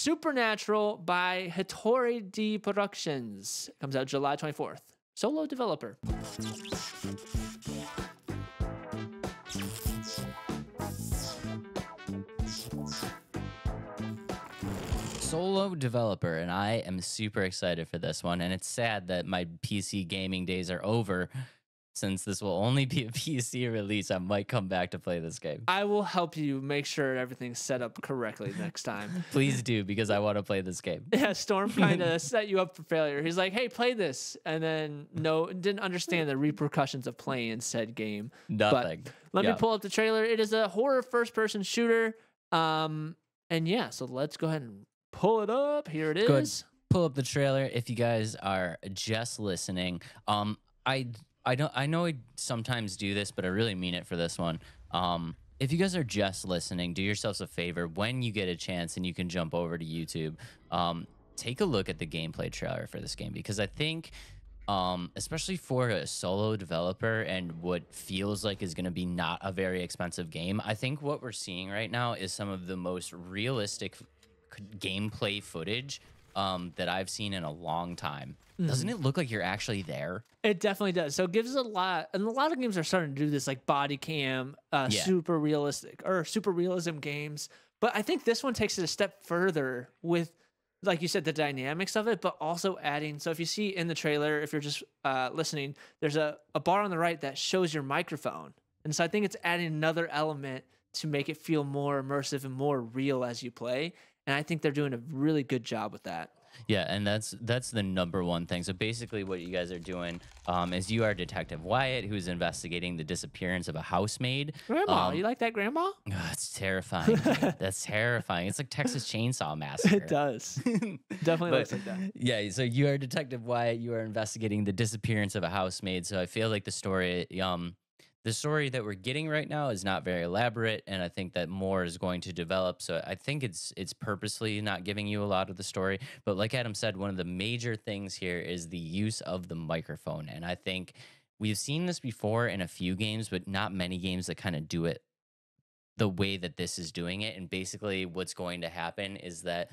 Supernatural by Hitori De Productions. Comes out July 24th. Solo developer. Solo developer, and I am super excited for this one. And it's sad that my PC gaming days are over. Since this will only be a PC release, I might come back to play this game. I will help you make sure everything's set up correctly next time. Please do, because I want to play this game. Yeah, Storm kind of set you up for failure. He's like, hey, play this. And then didn't understand the repercussions of playing said game. Nothing. But let me pull up the trailer. It is a horror first-person shooter. And yeah, so let's go ahead and pull it up. Here it is. Go ahead, pull up the trailer. If you guys are just listening, I know I sometimes do this, but I really mean it for this one. If you guys are just listening, do yourselves a favor when you get a chance and you can jump over to YouTube. Take a look at the gameplay trailer for this game, because I think, especially for a solo developer and what feels like is going to be not a very expensive game, I think what we're seeing right now is some of the most realistic gameplay footage that I've seen in a long time. Doesn't it look like you're actually there? It definitely does. So it gives a lot, and a lot of games are starting to do this, like body cam, super realistic or super realism games. But I think this one takes it a step further with, like you said, the dynamics of it, but also adding. So if you see in the trailer, if you're just listening, there's a bar on the right that shows your microphone. And so I think it's adding another element to make it feel more immersive and more real as you play. And I think they're doing a really good job with that. Yeah, and that's the number one thing. So basically what you guys are doing is you are Detective Wyatt, who's investigating the disappearance of a housemaid. Grandma, you like that, Grandma? It's terrifying. That's terrifying. It's like Texas Chainsaw Massacre. It does. Definitely looks like that. Yeah, so you are Detective Wyatt. You are investigating the disappearance of a housemaid. So I feel like the story that we're getting right now is not very elaborate, and I think that more is going to develop. So I think it's purposely not giving you a lot of the story. But like Adam said, one of the major things here is the use of the microphone. And I think we've seen this before in a few games, but not many games that kind of do it the way that this is doing it. And basically what's going to happen is that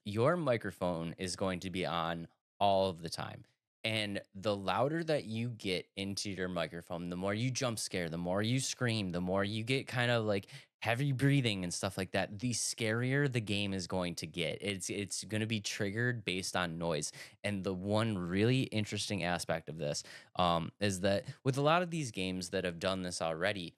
your microphone is going to be on all of the time. And the louder that you get into your microphone, the more you jump scare, the more you scream, the more you get kind of like heavy breathing and stuff like that, the scarier the game is going to get. It's going to be triggered based on noise. And the one really interesting aspect of this is that with a lot of these games that have done this already,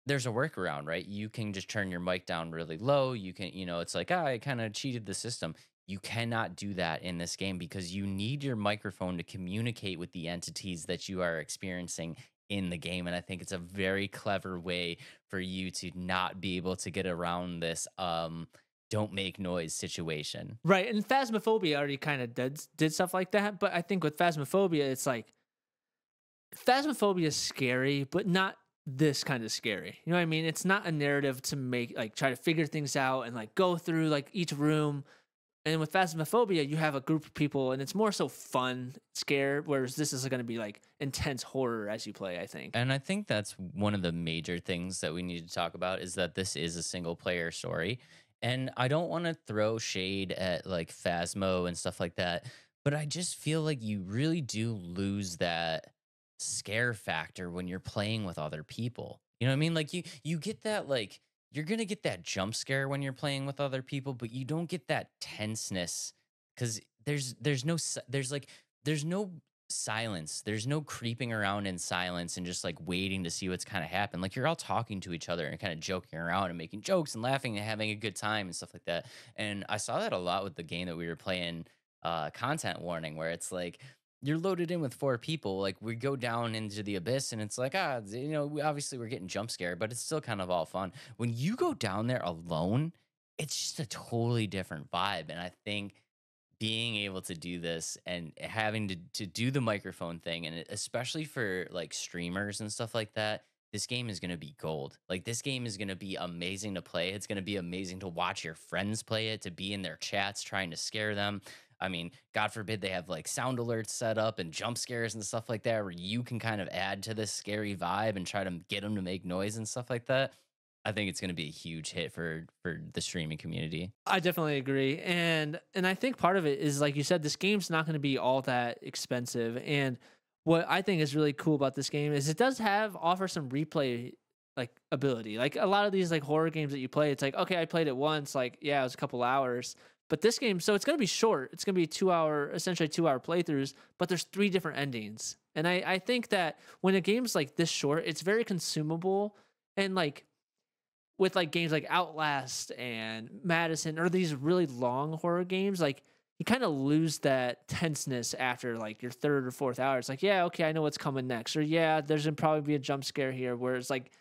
there's a workaround, right? You can just turn your mic down really low. You can, it's like, I kind of cheated the system. You cannot do that in this game because you need your microphone to communicate with the entities that you are experiencing in the game. And I think it's a very clever way for you to not be able to get around this don't make noise situation. Right. And Phasmophobia already kind of did stuff like that. But I think with Phasmophobia, it's like Phasmophobia is scary, but not this kind of scary. You know what I mean? It's not a narrative to make, like, try to figure things out and like go through like each room. And with Phasmophobia, you have a group of people, and it's more so fun scare, whereas this is going to be like intense horror as you play, I think. And I think that's one of the major things that we need to talk about is that this is a single-player story. And I don't want to throw shade at like Phasmo and stuff like that, but I just feel like you really do lose that scare factor when you're playing with other people. You know what I mean? Like you get that, like, you're going to get that jump scare when you're playing with other people, but you don't get that tenseness because there's no silence. There's no creeping around in silence and just like waiting to see what's kind of happen. Like you're all talking to each other and kind of joking around and making jokes and laughing and having a good time and stuff like that. And I saw that a lot with the game that we were playing, Content Warning, where it's like, you're loaded in with 4 people. Like we go down into the abyss and it's like, obviously we're getting jump scared, but it's still kind of all fun. When you go down there alone, it's just a totally different vibe. And I think being able to do this and having to do the microphone thing, and especially for like streamers and stuff like that, this game is going to be gold. Like this game is going to be amazing to play. It's going to be amazing to watch your friends play it, to be in their chats trying to scare them. I mean, God forbid they have like sound alerts set up and jump scares and stuff like that, where you can kind of add to this scary vibe and try to get them to make noise and stuff like that. I think it's going to be a huge hit for the streaming community. I definitely agree. And I think part of it is like you said, this game's not going to be all that expensive. And what I think is really cool about this game is it does offer some replay like ability. Like a lot of these like horror games that you play, it's like, okay, I played it once, like, yeah, it was a couple hours. But this game, so it's gonna be short. It's gonna be 2 hour, essentially 2 hour playthroughs, but there's three different endings. And I think that when a game's like this short, it's very consumable. And like with like games like Outlast and Madison or these really long horror games, like you kind of lose that tenseness after like your third or fourth hour. It's like, yeah, okay, I know what's coming next. Or yeah, there's gonna probably be a jump scare here. Whereas like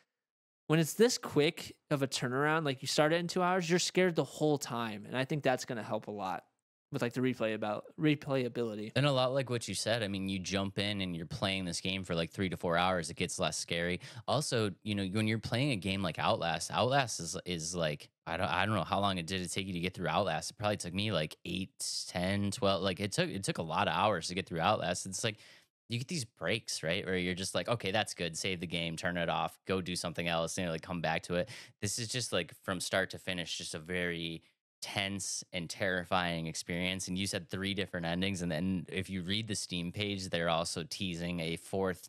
when it's this quick of a turnaround, like you start it in 2 hours, you're scared the whole time. And I think that's gonna help a lot with like the replayability. And a lot like what you said, I mean, you jump in and you're playing this game for like 3 to 4 hours, it gets less scary. Also, you know, when you're playing a game like Outlast, Outlast is like I don't know how long it did it take you to get through Outlast. It probably took me like 8, 10, 12. Like it took a lot of hours to get through Outlast. It's like you get these breaks, right? Where you're just like, okay, that's good. Save the game, turn it off, go do something else, you know, like come back to it. This is just like from start to finish, just a very tense and terrifying experience. And you said three different endings. And then if you read the Steam page, they're also teasing a fourth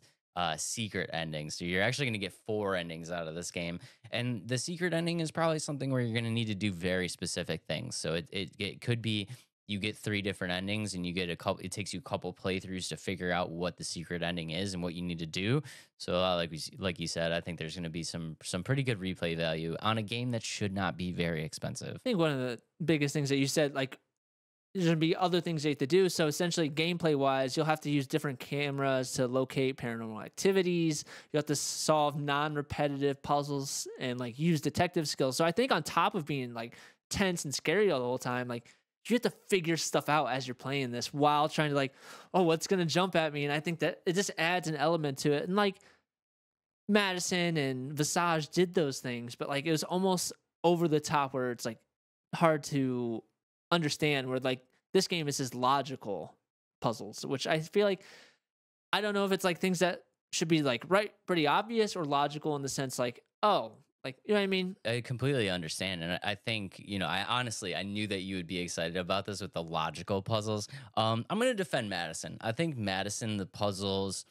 secret ending. So you're actually going to get four endings out of this game. And the secret ending is probably something where you're going to need to do very specific things. So it could be you get three different endings and you get a couple, it takes you a couple playthroughs to figure out what the secret ending is and what you need to do. So like you said, I think there's going to be some pretty good replay value on a game that should not be very expensive. I think one of the biggest things that you said, like there's gonna be other things you have to do. So essentially, gameplay wise, you'll have to use different cameras to locate paranormal activities. You have to solve non-repetitive puzzles and like use detective skills. So I think on top of being like tense and scary all the whole time, like you have to figure stuff out as you're playing this while trying to like, oh, what's gonna jump at me? And I think that it just adds an element to it. And like Madison and Visage did those things, but like it was almost over the top where it's like hard to understand, where like this game is just logical puzzles, which I feel like I don't know if it's like things that should be like right pretty obvious or logical in the sense like, oh, like, you know what I mean? I completely understand. And I think, you know, I honestly, I knew that you would be excited about this with the logical puzzles. I'm going to defend Madison. I think Madison, the puzzles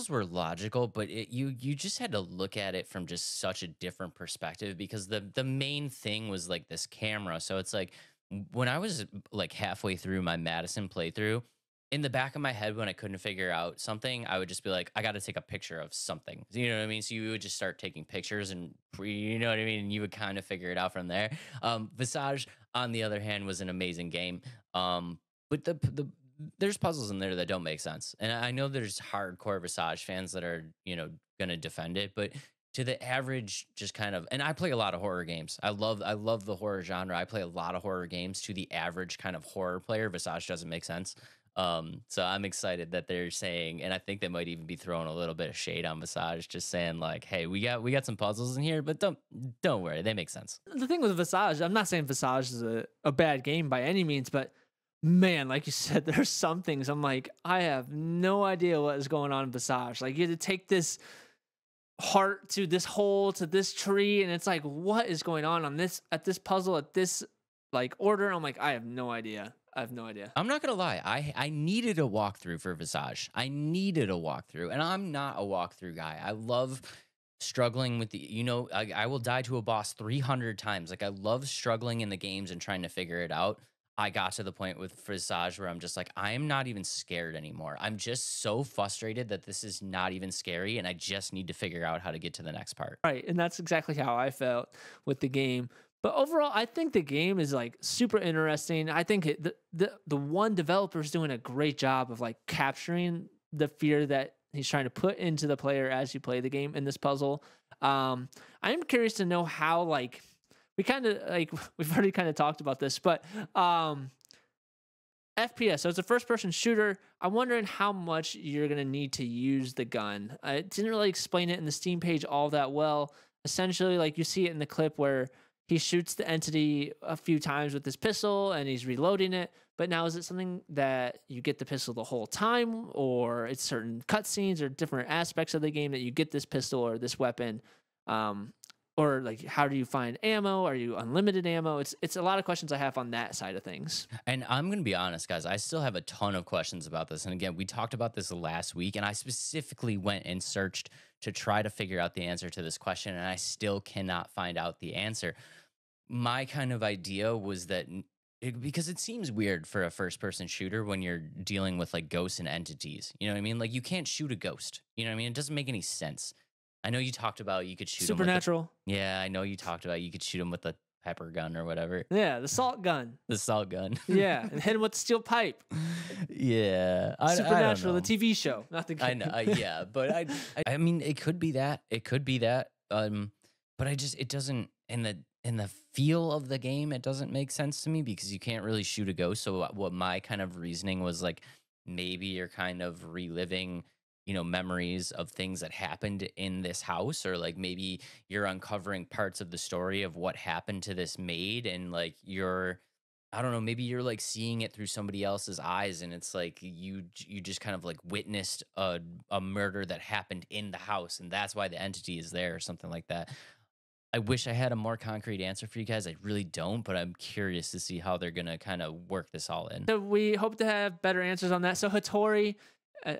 were logical, but you just had to look at it from just such a different perspective because the main thing was like this camera. So it's like when I was like halfway through my Madison playthrough, in the back of my head when I couldn't figure out something, I would just be like, I got to take a picture of something. You know what I mean? So you would just start taking pictures and you know what I mean? And you would kind of figure it out from there. Visage, on the other hand, was an amazing game. But there's puzzles in there that don't make sense. And I know there's hardcore Visage fans that are, you know, going to defend it, but to the average just kind of, and I play a lot of horror games. I love the horror genre. I play a lot of horror games. To the average kind of horror player, Visage doesn't make sense. So I'm excited that they're saying, and I think they might even be throwing a little bit of shade on Visage, just saying like, hey, we got some puzzles in here, but don't worry, they make sense. The thing with Visage, I'm not saying Visage is a bad game by any means, but man, like you said, there's some things I'm like, I have no idea what is going on in Visage. Like you had to take this heart to this hole to this tree, and it's like, what is going on this at this puzzle at this like order? I'm like, I have no idea. I'm not gonna lie. I needed a walkthrough for Visage. I needed a walkthrough, and I'm not a walkthrough guy. I love struggling with the, you know, I will die to a boss 300 times. Like I love struggling in the games and trying to figure it out. I got to the point with Visage where I'm just like, I am not even scared anymore. I'm just so frustrated that this is not even scary, and I just need to figure out how to get to the next part. Right, and that's exactly how I felt with the game. But overall, I think the game is like super interesting. I think the one developer is doing a great job of like capturing the fear that he's trying to put into the player as you play the game in this puzzle. I am curious to know how like we kind of like we've already kind of talked about this, but FPS. So it's a first-person shooter. I'm wondering how much you're gonna need to use the gun. I didn't really explain it in the Steam page all that well. Essentially, like you see it in the clip where he shoots the entity a few times with his pistol and he's reloading it. But now is it something that you get the pistol the whole time, or it's certain cutscenes or different aspects of the game that you get this pistol or this weapon? Or or like how do you find ammo? Are you unlimited ammo? It's a lot of questions I have on that side of things. And I'm going to be honest, guys, I still have a ton of questions about this. And again, we talked about this last week, and I specifically went and searched to try to figure out the answer to this question, and I still cannot find out the answer. My kind of idea was that because it seems weird for a first person shooter when you're dealing with like ghosts and entities. You know what I mean? Like you can't shoot a ghost. You know what I mean? It doesn't make any sense. I know you talked about you could shoot 'em with Supernatural. yeah, I know you talked about you could shoot them with a pepper gun or whatever. Yeah, the salt gun. The salt gun. Yeah, and hit him with the steel pipe. Yeah. I don't Supernatural, the know. TV show, not the I game. know, yeah, but I mean, it could be that. It could be that. But it doesn't in the feel of the game, it doesn't make sense to me because you can't really shoot a ghost. So what my kind of reasoning was like, maybe you're kind of reliving, memories of things that happened in this house, or like maybe you're uncovering parts of the story of what happened to this maid, and like I don't know, maybe you're like seeing it through somebody else's eyes, and it's like you just kind of like witnessed a murder that happened in the house, and that's why the entity is there or something like that. I wish I had a more concrete answer for you guys. I really don't, but I'm curious to see how they're gonna kind of work this all in. So we hope to have better answers on that. So Hitori,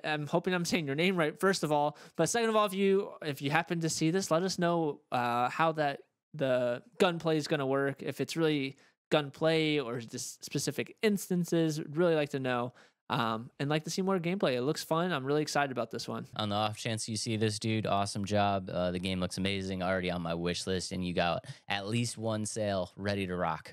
I'm hoping I'm saying your name right, first of all. But second of all, if you happen to see this, let us know how the gunplay is going to work. If it's really gunplay or just specific instances, we'd really like to know. And like to see more gameplay. It looks fun. I'm really excited about this one. On the off chance you see this, dude, awesome job. The game looks amazing, already on my wish list, and you got at least one sale ready to rock.